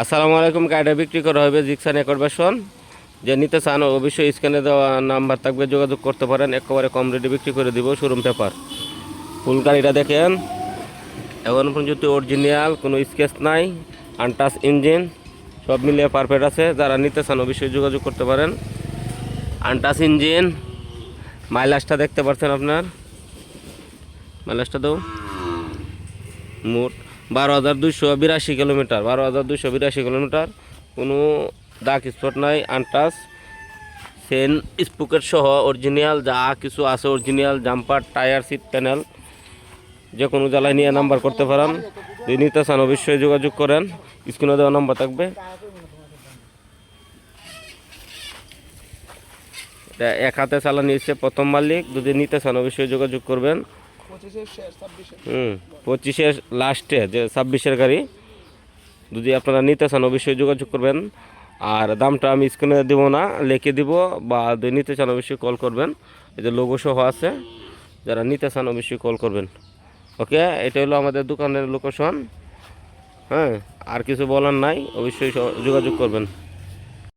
আসসালামু আলাইকুম। গাড়িটা বিক্রি করা হবে জিকসান একরবেশন। যে নিতে চান অবশ্যই স্ক্যানে দেওয়া নাম্বার থাকবে, যোগাযোগ করতে পারেন। একেবারে কম রেটে বিক্রি করে দিব, শোরুম পেপার। ফুল গাড়িটা দেখেন, এখন পর্যন্ত অরিজিনাল, কোনো স্কেচ নাই, আনটাচ ইঞ্জিন, সব মিলিয়ে পারফেক্ট আছে। যারা নিতে চান অবশ্যই যোগাযোগ করতে পারেন। আনটাচ ইঞ্জিন, মাইলেজটা দেখতে পাচ্ছেন আপনার, মাইলেজটা দাও মোট 12,282 কিলোমিটার, 12,282 কিলোমিটার। কোনো দাগ স্পট নাই, আনটাচ, সেন স্পুকেট সহ অরিজিনাল যা কিছু আছে original. Jumper, tyre, seat panel যে কোনো জ্বালায় নিয়ে নাম্বার করতে পারেন। যদি নিতে চান অবশ্যই যোগাযোগ করেন, স্ক্রিনে দেওয়া নাম্বার থাকবে। এটা এক হাতে চালানি এসছে, প্রথম মালিক। যদি নিতে চান অবশ্যই যোগাযোগ করবেন। 25-এর লাস্টে যে 26-এর গাড়ি, যদি আপনারা নিতে চান অবশ্যই যোগাযোগ করবেন। আর দামটা আমি স্ক্রিনে দেব না, লিখে দিব, বা যদি নিতে চান অবশ্যই কল করবেন। এই যে লোগো সহ আছে, যারা নিতে চান অবশ্যই কল করবেন। ওকে, এটা হলো আমাদের দোকানের লোকেশন। হ্যাঁ, আর কিছু বলার নাই, অবশ্যই যোগাযোগ করবেন।